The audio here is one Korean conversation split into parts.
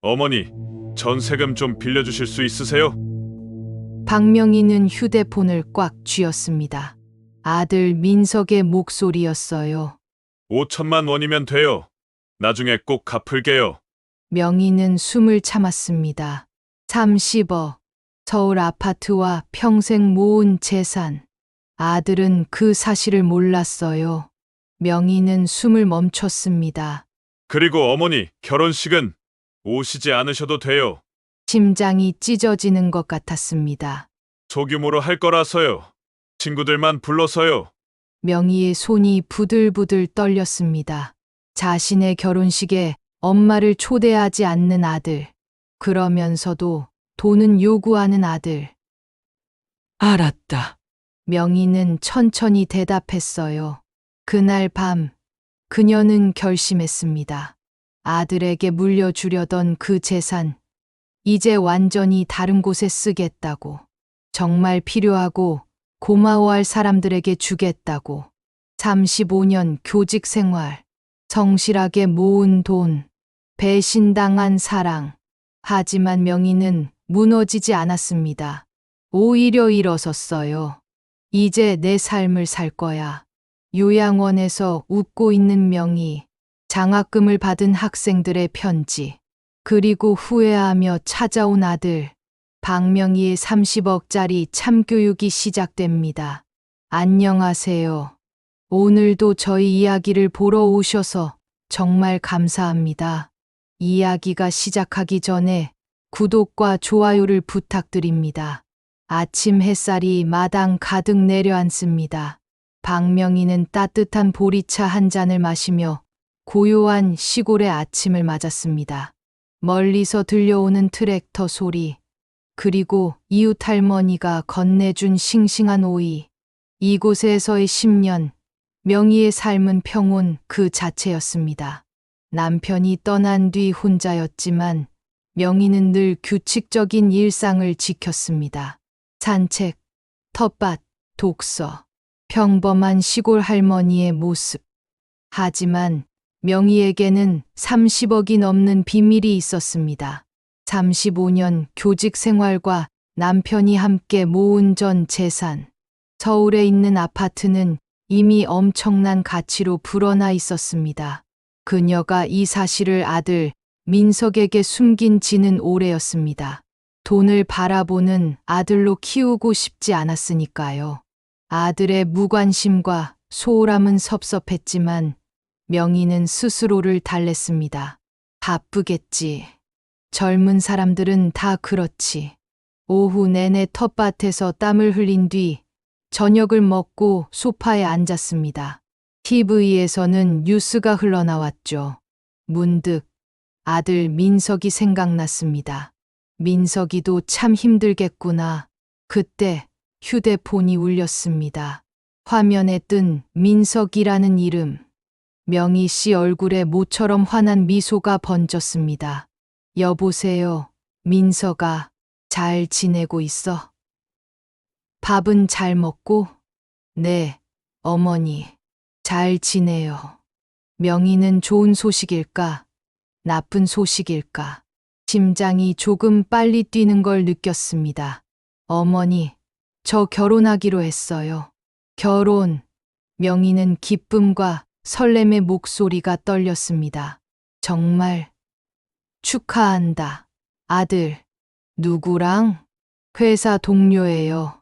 어머니, 전세금 좀 빌려주실 수 있으세요? 박명희는 휴대폰을 꽉 쥐었습니다. 아들 민석의 목소리였어요. 5천만 원이면 돼요. 나중에 꼭 갚을게요. 명희는 숨을 참았습니다. 30억, 서울 아파트와 평생 모은 재산. 아들은 그 사실을 몰랐어요. 명희는 숨을 멈췄습니다. 그리고 어머니, 결혼식은 오시지 않으셔도 돼요. 심장이 찢어지는 것 같았습니다. 소규모로 할 거라서요. 친구들만 불러서요. 명희의 손이 부들부들 떨렸습니다. 자신의 결혼식에 엄마를 초대하지 않는 아들. 그러면서도 돈은 요구하는 아들. 알았다. 명희는 천천히 대답했어요. 그날 밤, 그녀는 결심했습니다. 아들에게 물려주려던 그 재산, 이제 완전히 다른 곳에 쓰겠다고. 정말 필요하고 고마워할 사람들에게 주겠다고. 35년 교직 생활, 성실하게 모은 돈, 배신당한 사랑. 하지만 명희는 무너지지 않았습니다. 오히려 일어섰어요. 이제 내 삶을 살 거야. 요양원에서 웃고 있는 명희, 장학금을 받은 학생들의 편지, 그리고 후회하며 찾아온 아들, 박명희의 30억짜리 참교육이 시작됩니다. 안녕하세요. 오늘도 저희 이야기를 보러 오셔서 정말 감사합니다. 이야기가 시작하기 전에 구독과 좋아요를 부탁드립니다. 아침 햇살이 마당 가득 내려앉습니다. 박명희는 따뜻한 보리차 한 잔을 마시며 고요한 시골의 아침을 맞았습니다. 멀리서 들려오는 트랙터 소리, 그리고 이웃 할머니가 건네준 싱싱한 오이. 이곳에서의 10년, 명희의 삶은 평온 그 자체였습니다. 남편이 떠난 뒤 혼자였지만 명희는 늘 규칙적인 일상을 지켰습니다. 산책, 텃밭, 독서, 평범한 시골 할머니의 모습. 하지만 명희에게는 30억이 넘는 비밀이 있었습니다. 35년 교직 생활과 남편이 함께 모은 전 재산. 서울에 있는 아파트는 이미 엄청난 가치로 불어나 있었습니다. 그녀가 이 사실을 아들 민석에게 숨긴 지는 오래였습니다. 돈을 바라보는 아들로 키우고 싶지 않았으니까요. 아들의 무관심과 소홀함은 섭섭했지만 명희는 스스로를 달랬습니다. 바쁘겠지. 젊은 사람들은 다 그렇지. 오후 내내 텃밭에서 땀을 흘린 뒤 저녁을 먹고 소파에 앉았습니다. TV에서는 뉴스가 흘러나왔죠. 문득 아들 민석이 생각났습니다. 민석이도 참 힘들겠구나. 그때 휴대폰이 울렸습니다. 화면에 뜬 민석이라는 이름. 명희 씨 얼굴에 모처럼 환한 미소가 번졌습니다. 여보세요, 민석아. 잘 지내고 있어? 밥은 잘 먹고? 네, 어머니. 잘 지내요. 명희는 좋은 소식일까? 나쁜 소식일까? 심장이 조금 빨리 뛰는 걸 느꼈습니다. 어머니, 저 결혼하기로 했어요. 결혼. 명희는 기쁨과 설렘의 목소리가 떨렸습니다. 정말 축하한다. 아들. 누구랑? 회사 동료예요.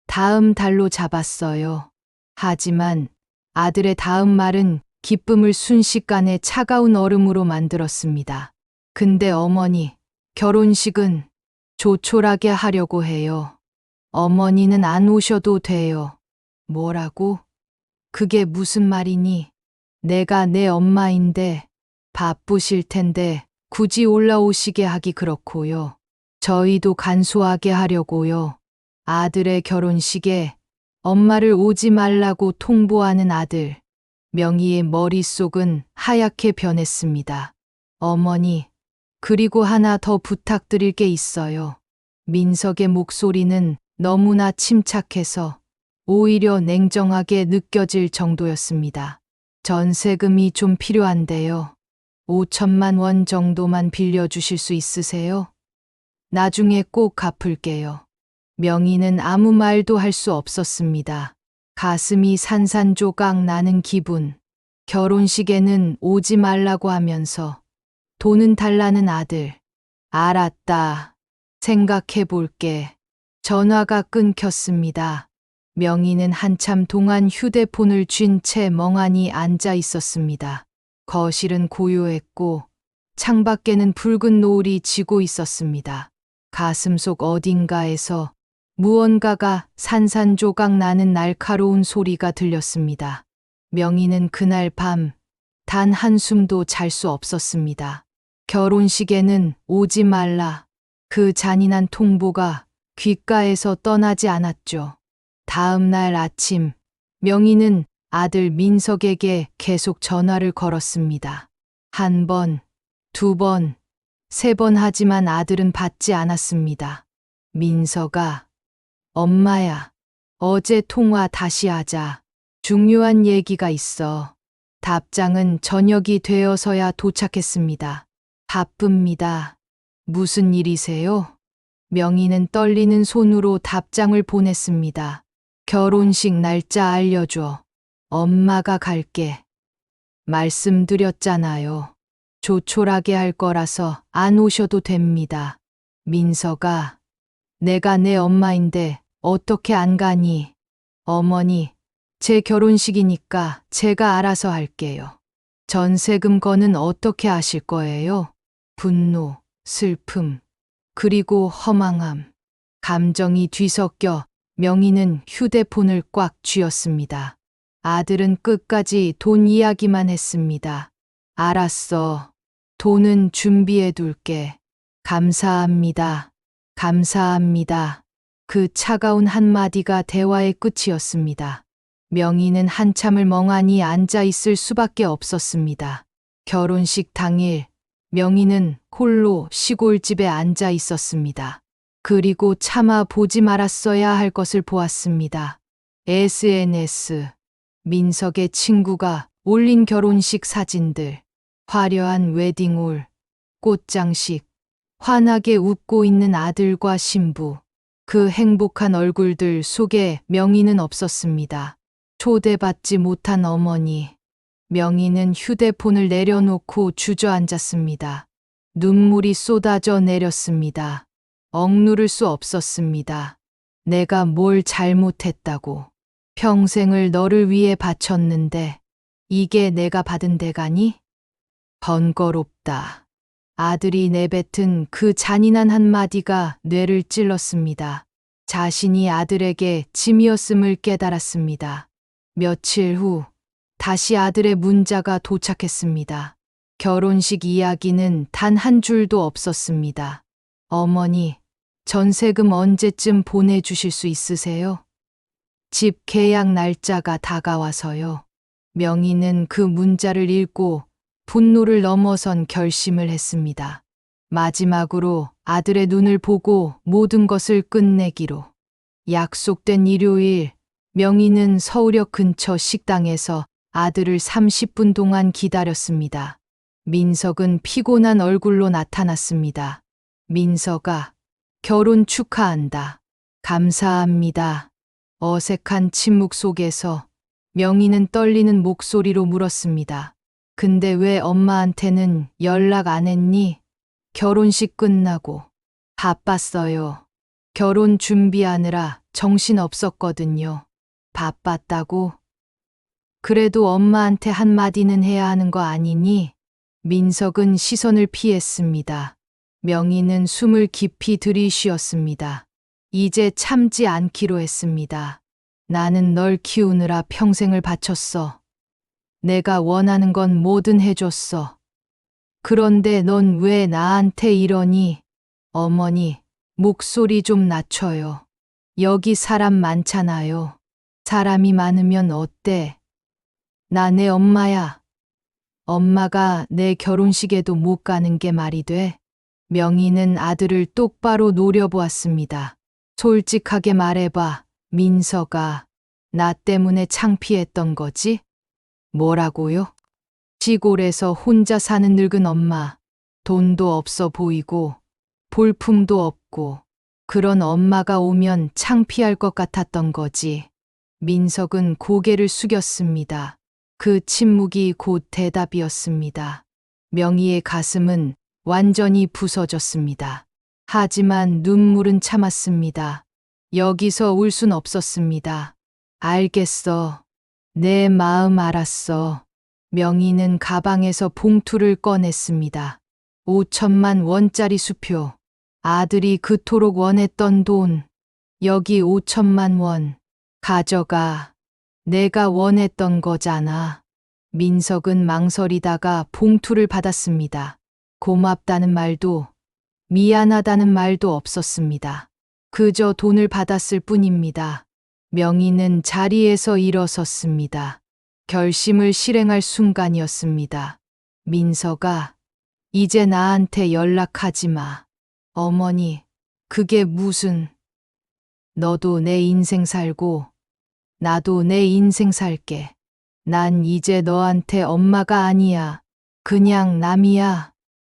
다음 달로 잡았어요. 하지만 아들의 다음 말은 기쁨을 순식간에 차가운 얼음으로 만들었습니다. 근데 어머니, 결혼식은 조촐하게 하려고 해요. 어머니는 안 오셔도 돼요. 뭐라고? 그게 무슨 말이니? 내가 내 엄마인데 바쁘실 텐데 굳이 올라오시게 하기 그렇고요. 저희도 간소하게 하려고요. 아들의 결혼식에 엄마를 오지 말라고 통보하는 아들. 명희의 머릿속은 하얗게 변했습니다. 어머니, 그리고 하나 더 부탁드릴 게 있어요. 민석의 목소리는 너무나 침착해서 오히려 냉정하게 느껴질 정도였습니다. 전세금이 좀 필요한데요. 5천만 원 정도만 빌려주실 수 있으세요? 나중에 꼭 갚을게요. 명희는 아무 말도 할 수 없었습니다. 가슴이 산산조각 나는 기분. 결혼식에는 오지 말라고 하면서 돈은 달라는 아들. 알았다. 생각해 볼게. 전화가 끊겼습니다. 명희는 한참 동안 휴대폰을 쥔 채 멍하니 앉아 있었습니다. 거실은 고요했고 창밖에는 붉은 노을이 지고 있었습니다. 가슴속 어딘가에서 무언가가 산산조각 나는 날카로운 소리가 들렸습니다. 명희는 그날 밤 단 한숨도 잘 수 없었습니다. 결혼식에는 오지 말라. 그 잔인한 통보가 귓가에서 떠나지 않았죠. 다음 날 아침, 명희는 아들 민석에게 계속 전화를 걸었습니다. 한 번, 두 번, 세 번 하지만 아들은 받지 않았습니다. 민석아, 엄마야, 어제 통화 다시 하자. 중요한 얘기가 있어. 답장은 저녁이 되어서야 도착했습니다. 바쁩니다. 무슨 일이세요? 명희는 떨리는 손으로 답장을 보냈습니다. 결혼식 날짜 알려줘. 엄마가 갈게. 말씀드렸잖아요. 조촐하게 할 거라서 안 오셔도 됩니다. 민석아, 내가 내 엄마인데 어떻게 안 가니? 어머니, 제 결혼식이니까 제가 알아서 할게요. 전세금 거는 어떻게 하실 거예요? 분노, 슬픔, 그리고 허망함. 감정이 뒤섞여 명희는 휴대폰을 꽉 쥐었습니다. 아들은 끝까지 돈 이야기만 했습니다. 알았어. 돈은 준비해 둘게. 감사합니다. 감사합니다. 그 차가운 한마디가 대화의 끝이었습니다. 명희는 한참을 멍하니 앉아 있을 수밖에 없었습니다. 결혼식 당일, 명희는 홀로 시골집에 앉아 있었습니다. 그리고 차마 보지 말았어야 할 것을 보았습니다. SNS. 민석의 친구가 올린 결혼식 사진들. 화려한 웨딩홀, 꽃장식, 환하게 웃고 있는 아들과 신부. 그 행복한 얼굴들 속에 명희는 없었습니다. 초대받지 못한 어머니. 명희는 휴대폰을 내려놓고 주저앉았습니다. 눈물이 쏟아져 내렸습니다. 억누를 수 없었습니다. 내가 뭘 잘못했다고. 평생을 너를 위해 바쳤는데 이게 내가 받은 대가니? 번거롭다. 아들이 내뱉은 그 잔인한 한마디가 뇌를 찔렀습니다. 자신이 아들에게 짐이었음을 깨달았습니다. 며칠 후 다시 아들의 문자가 도착했습니다. 결혼식 이야기는 단 한 줄도 없었습니다. 어머니, 전세금 언제쯤 보내주실 수 있으세요? 집 계약 날짜가 다가와서요. 명희는 그 문자를 읽고 분노를 넘어선 결심을 했습니다. 마지막으로 아들의 눈을 보고 모든 것을 끝내기로. 약속된 일요일, 명희는 서울역 근처 식당에서 아들을 30분 동안 기다렸습니다. 민석은 피곤한 얼굴로 나타났습니다. 민석아, 결혼 축하한다. 감사합니다. 어색한 침묵 속에서 명희는 떨리는 목소리로 물었습니다. 근데 왜 엄마한테는 연락 안 했니? 결혼식 끝나고. 바빴어요. 결혼 준비하느라 정신 없었거든요. 바빴다고? 그래도 엄마한테 한마디는 해야 하는 거 아니니? 민석은 시선을 피했습니다. 명희는 숨을 깊이 들이쉬었습니다. 이제 참지 않기로 했습니다. 나는 널 키우느라 평생을 바쳤어. 내가 원하는 건 뭐든 해줬어. 그런데 넌 왜 나한테 이러니? 어머니, 목소리 좀 낮춰요. 여기 사람 많잖아요. 사람이 많으면 어때? 나 내 엄마야. 엄마가 내 결혼식에도 못 가는 게 말이 돼? 명희는 아들을 똑바로 노려보았습니다. 솔직하게 말해봐, 민석아. 나 때문에 창피했던 거지? 뭐라고요? 시골에서 혼자 사는 늙은 엄마. 돈도 없어 보이고 볼품도 없고 그런 엄마가 오면 창피할 것 같았던 거지. 민석은 고개를 숙였습니다. 그 침묵이 곧 대답이었습니다. 명희의 가슴은 완전히 부서졌습니다. 하지만 눈물은 참았습니다. 여기서 울 순 없었습니다. 알겠어. 내 마음 알았어. 명희는 가방에서 봉투를 꺼냈습니다. 5천만 원짜리 수표. 아들이 그토록 원했던 돈. 여기 5천만 원. 가져가. 내가 원했던 거잖아. 민석은 망설이다가 봉투를 받았습니다. 고맙다는 말도 미안하다는 말도 없었습니다. 그저 돈을 받았을 뿐입니다. 명희는 자리에서 일어섰습니다. 결심을 실행할 순간이었습니다. 민석아, 이제 나한테 연락하지 마. 어머니, 그게 무슨... 너도 내 인생 살고 나도 내 인생 살게. 난 이제 너한테 엄마가 아니야. 그냥 남이야.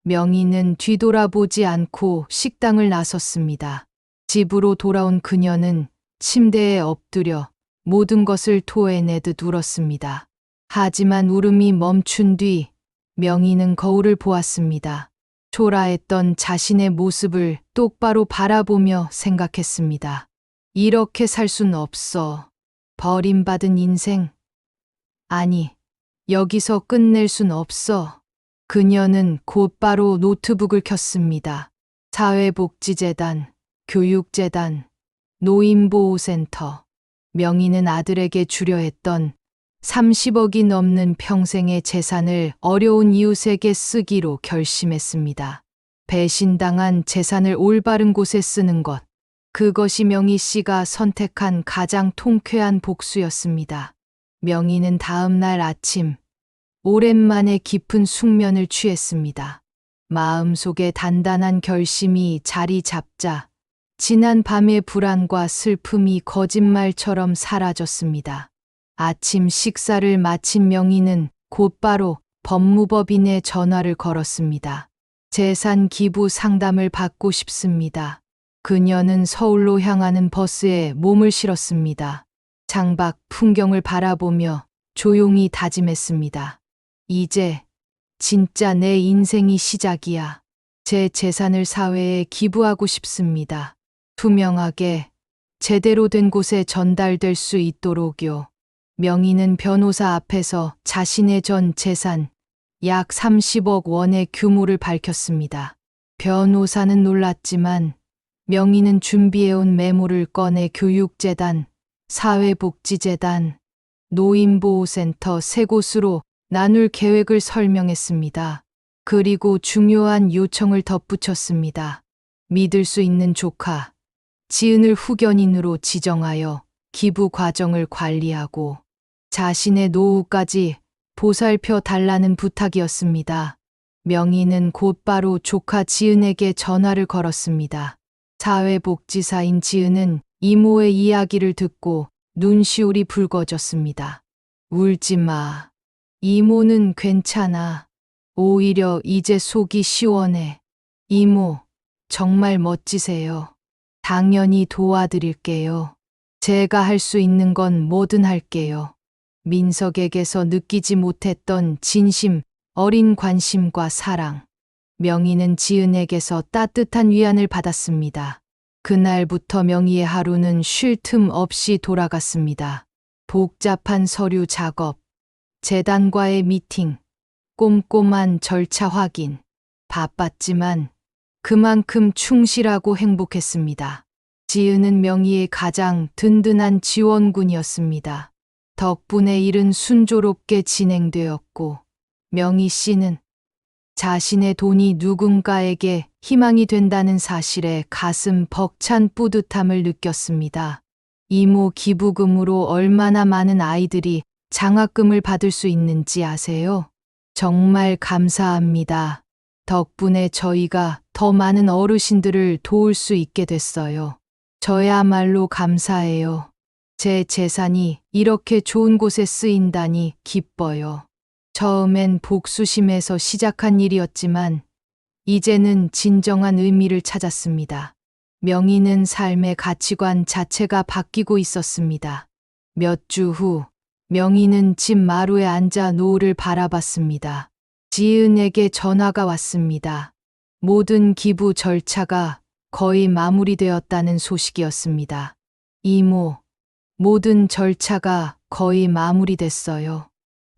명희는 뒤돌아보지 않고 식당을 나섰습니다. 집으로 돌아온 그녀는 침대에 엎드려 모든 것을 토해내듯 울었습니다. 하지만 울음이 멈춘 뒤 명희는 거울을 보았습니다. 초라했던 자신의 모습을 똑바로 바라보며 생각했습니다. 이렇게 살 순 없어. 버림받은 인생. 아니, 여기서 끝낼 순 없어. 그녀는 곧바로 노트북을 켰습니다. 사회복지재단, 교육재단, 노인보호센터. 명희는 아들에게 주려 했던 30억이 넘는 평생의 재산을 어려운 이웃에게 쓰기로 결심했습니다. 배신당한 재산을 올바른 곳에 쓰는 것. 그것이 명희 씨가 선택한 가장 통쾌한 복수였습니다. 명희는 다음 날 아침 오랜만에 깊은 숙면을 취했습니다. 마음속에 단단한 결심이 자리 잡자 지난 밤의 불안과 슬픔이 거짓말처럼 사라졌습니다. 아침 식사를 마친 명희는 곧바로 법무법인에 전화를 걸었습니다. 재산 기부 상담을 받고 싶습니다. 그녀는 서울로 향하는 버스에 몸을 실었습니다. 창밖 풍경을 바라보며 조용히 다짐했습니다. 이제 진짜 내 인생이 시작이야. 제 재산을 사회에 기부하고 싶습니다. 투명하게 제대로 된 곳에 전달될 수 있도록요. 명희는 변호사 앞에서 자신의 전 재산 약 30억 원의 규모를 밝혔습니다. 변호사는 놀랐지만 명희는 준비해온 메모를 꺼내 교육재단, 사회복지재단, 노인보호센터 세 곳으로 나눌 계획을 설명했습니다. 그리고 중요한 요청을 덧붙였습니다. 믿을 수 있는 조카, 지은을 후견인으로 지정하여 기부 과정을 관리하고 자신의 노후까지 보살펴 달라는 부탁이었습니다. 명희는 곧바로 조카 지은에게 전화를 걸었습니다. 사회복지사인 지은은 이모의 이야기를 듣고 눈시울이 붉어졌습니다. 울지 마. 이모는 괜찮아. 오히려 이제 속이 시원해. 이모, 정말 멋지세요. 당연히 도와드릴게요. 제가 할 수 있는 건 뭐든 할게요. 민석에게서 느끼지 못했던 진심, 어린 관심과 사랑. 명희는 지은에게서 따뜻한 위안을 받았습니다. 그날부터 명희의 하루는 쉴 틈 없이 돌아갔습니다. 복잡한 서류 작업, 재단과의 미팅, 꼼꼼한 절차 확인. 바빴지만 그만큼 충실하고 행복했습니다. 지은은 명희의 가장 든든한 지원군이었습니다. 덕분에 일은 순조롭게 진행되었고 명희 씨는 자신의 돈이 누군가에게 희망이 된다는 사실에 가슴 벅찬 뿌듯함을 느꼈습니다. 이모 기부금으로 얼마나 많은 아이들이 장학금을 받을 수 있는지 아세요? 정말 감사합니다. 덕분에 저희가 더 많은 어르신들을 도울 수 있게 됐어요. 저야말로 감사해요. 제 재산이 이렇게 좋은 곳에 쓰인다니 기뻐요. 처음엔 복수심에서 시작한 일이었지만 이제는 진정한 의미를 찾았습니다. 명희는 삶의 가치관 자체가 바뀌고 있었습니다. 몇 주 후, 명희는 집 마루에 앉아 노을을 바라봤습니다. 지은에게 전화가 왔습니다. 모든 기부 절차가 거의 마무리되었다는 소식이었습니다. 이모, 모든 절차가 거의 마무리됐어요.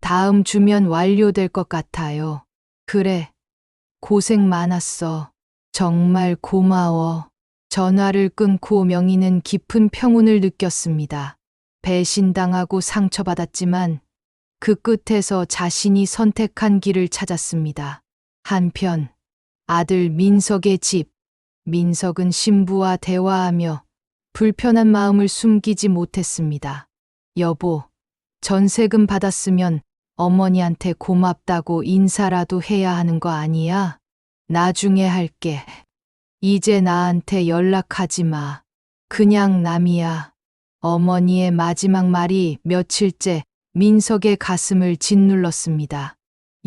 다음 주면 완료될 것 같아요. 그래, 고생 많았어. 정말 고마워. 전화를 끊고 명희는 깊은 평온을 느꼈습니다. 배신당하고 상처받았지만 그 끝에서 자신이 선택한 길을 찾았습니다. 한편 아들 민석의 집. 민석은 신부와 대화하며 불편한 마음을 숨기지 못했습니다. 여보, 전세금 받았으면 어머니한테 고맙다고 인사라도 해야 하는 거 아니야? 나중에 할게. 이제 나한테 연락하지 마. 그냥 남이야. 어머니의 마지막 말이 며칠째 민석의 가슴을 짓눌렀습니다.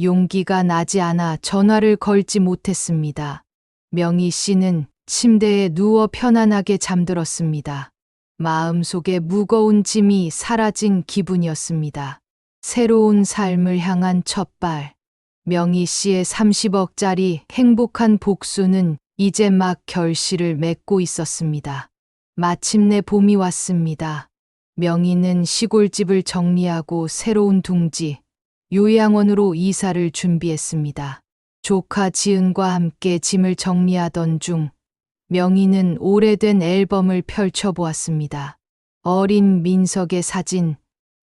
용기가 나지 않아 전화를 걸지 못했습니다. 명희 씨는 침대에 누워 편안하게 잠들었습니다. 마음속에 무거운 짐이 사라진 기분이었습니다. 새로운 삶을 향한 첫발. 명희 씨의 30억짜리 행복한 복수는 이제 막 결실을 맺고 있었습니다. 마침내 봄이 왔습니다. 명희는 시골집을 정리하고 새로운 둥지, 요양원으로 이사를 준비했습니다. 조카 지은과 함께 짐을 정리하던 중 명희는 오래된 앨범을 펼쳐보았습니다. 어린 민석의 사진,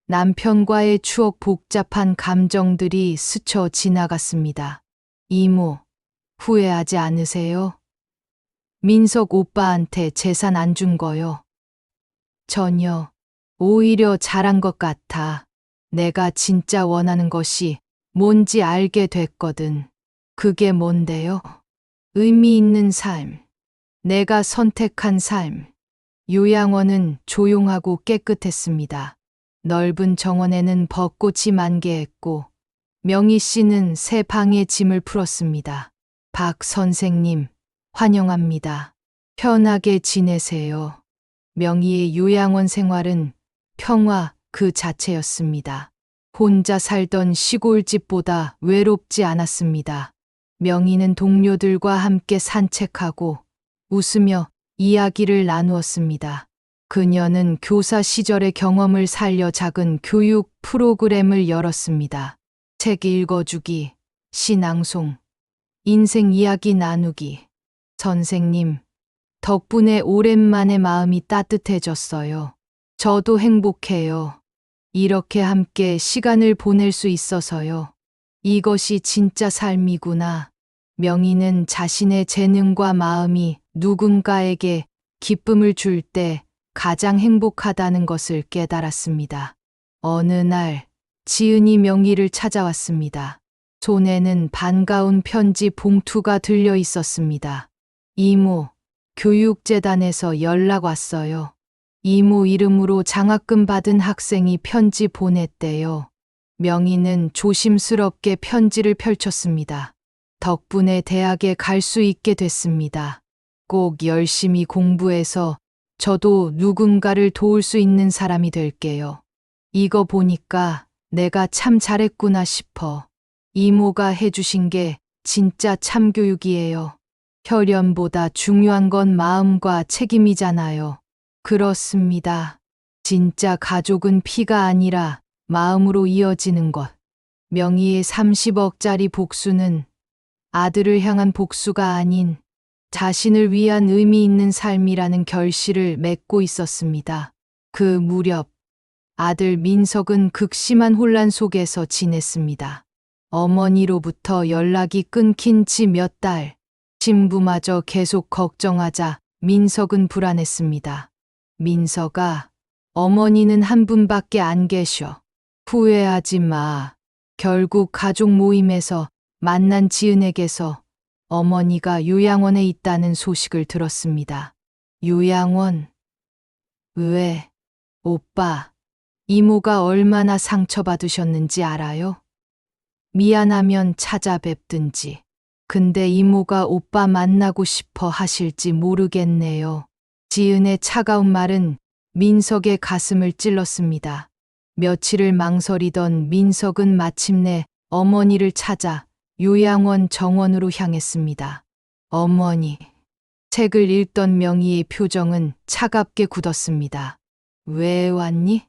남편과의 추억, 복잡한 감정들이 스쳐 지나갔습니다. 이모, 후회하지 않으세요? 민석 오빠한테 재산 안 준 거요. 전혀. 오히려 잘한 것 같아. 내가 진짜 원하는 것이 뭔지 알게 됐거든. 그게 뭔데요? 의미 있는 삶. 내가 선택한 삶. 요양원은 조용하고 깨끗했습니다. 넓은 정원에는 벚꽃이 만개했고 명희 씨는 새 방에 짐을 풀었습니다. 박 선생님, 환영합니다. 편하게 지내세요. 명희의 요양원 생활은 평화 그 자체였습니다. 혼자 살던 시골집보다 외롭지 않았습니다. 명희는 동료들과 함께 산책하고 웃으며 이야기를 나누었습니다. 그녀는 교사 시절의 경험을 살려 작은 교육 프로그램을 열었습니다. 책 읽어주기, 시낭송, 인생 이야기 나누기. 선생님, 덕분에 오랜만에 마음이 따뜻해졌어요. 저도 행복해요. 이렇게 함께 시간을 보낼 수 있어서요. 이것이 진짜 삶이구나. 명희는 자신의 재능과 마음이 누군가에게 기쁨을 줄 때 가장 행복하다는 것을 깨달았습니다. 어느 날 지은이 명희를 찾아왔습니다. 손에는 반가운 편지 봉투가 들려 있었습니다. 이모, 교육재단에서 연락 왔어요. 이모 이름으로 장학금 받은 학생이 편지 보냈대요. 명희는 조심스럽게 편지를 펼쳤습니다. 덕분에 대학에 갈 수 있게 됐습니다. 꼭 열심히 공부해서 저도 누군가를 도울 수 있는 사람이 될게요. 이거 보니까 내가 참 잘했구나 싶어. 이모가 해주신 게 진짜 참교육이에요. 혈연보다 중요한 건 마음과 책임이잖아요. 그렇습니다. 진짜 가족은 피가 아니라 마음으로 이어지는 것. 명희의 30억짜리 복수는 아들을 향한 복수가 아닌 자신을 위한 의미 있는 삶이라는 결실을 맺고 있었습니다. 그 무렵 아들 민석은 극심한 혼란 속에서 지냈습니다. 어머니로부터 연락이 끊긴 지 몇 달, 신부마저 계속 걱정하자 민석은 불안했습니다. 민석아, 어머니는 한 분밖에 안 계셔. 후회하지 마. 결국 가족 모임에서 만난 지은에게서 어머니가 요양원에 있다는 소식을 들었습니다. 요양원? 왜? 오빠, 이모가 얼마나 상처받으셨는지 알아요? 미안하면 찾아뵙든지. 근데 이모가 오빠 만나고 싶어 하실지 모르겠네요. 지은의 차가운 말은 민석의 가슴을 찔렀습니다. 며칠을 망설이던 민석은 마침내 어머니를 찾아 요양원 정원으로 향했습니다. 어머니. 책을 읽던 명희의 표정은 차갑게 굳었습니다. 왜 왔니?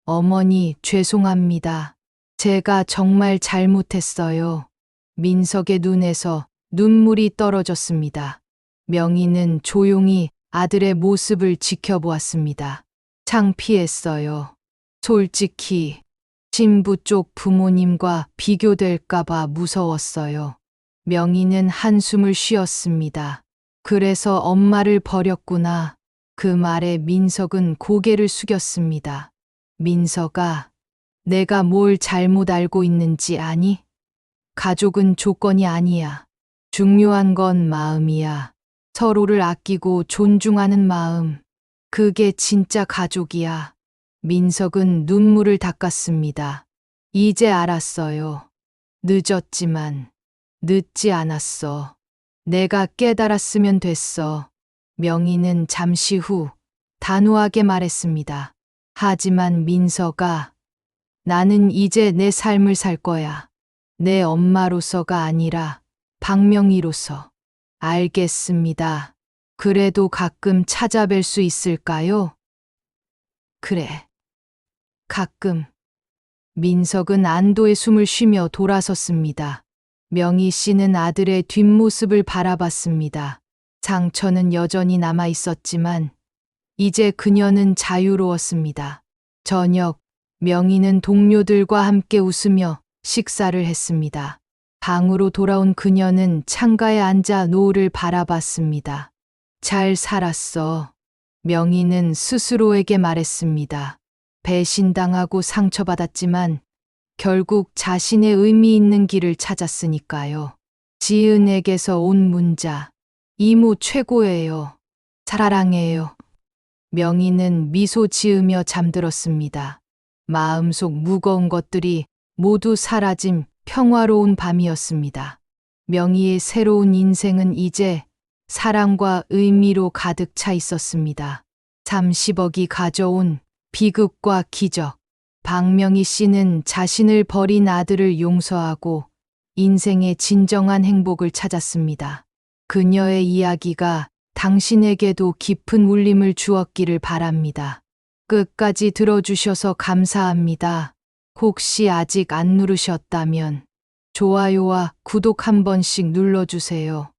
어머니, 죄송합니다. 제가 정말 잘못했어요. 민석의 눈에서 눈물이 떨어졌습니다. 명희는 조용히 아들의 모습을 지켜보았습니다. 창피했어요. 솔직히 신부 쪽 부모님과 비교될까봐 무서웠어요. 명희는 한숨을 쉬었습니다. 그래서 엄마를 버렸구나. 그 말에 민석은 고개를 숙였습니다. 민석아, 내가 뭘 잘못 알고 있는지 아니? 가족은 조건이 아니야. 중요한 건 마음이야. 서로를 아끼고 존중하는 마음. 그게 진짜 가족이야. 민석은 눈물을 닦았습니다. 이제 알았어요. 늦었지만 늦지 않았어. 내가 깨달았으면 됐어. 명희는 잠시 후 단호하게 말했습니다. 하지만 민석아, 나는 이제 내 삶을 살 거야. 내 엄마로서가 아니라 박명희로서. 알겠습니다. 그래도 가끔 찾아뵐 수 있을까요? 그래. 가끔. 민석은 안도의 숨을 쉬며 돌아섰습니다. 명희 씨는 아들의 뒷모습을 바라봤습니다. 상처는 여전히 남아 있었지만 이제 그녀는 자유로웠습니다. 저녁, 명희는 동료들과 함께 웃으며 식사를 했습니다. 방으로 돌아온 그녀는 창가에 앉아 노을을 바라봤습니다. 잘 살았어. 명희는 스스로에게 말했습니다. 배신당하고 상처받았지만 결국 자신의 의미 있는 길을 찾았으니까요. 지은에게서 온 문자. 이모 최고예요. 사랑해요. 명희는 미소 지으며 잠들었습니다. 마음속 무거운 것들이 모두 사라진 평화로운 밤이었습니다. 명희의 새로운 인생은 이제 사랑과 의미로 가득 차 있었습니다. 30억이 가져온 비극과 기적. 박명희 씨는 자신을 버린 아들을 용서하고 인생의 진정한 행복을 찾았습니다. 그녀의 이야기가 당신에게도 깊은 울림을 주었기를 바랍니다. 끝까지 들어주셔서 감사합니다. 혹시 아직 안 누르셨다면 좋아요와 구독 한 번씩 눌러주세요.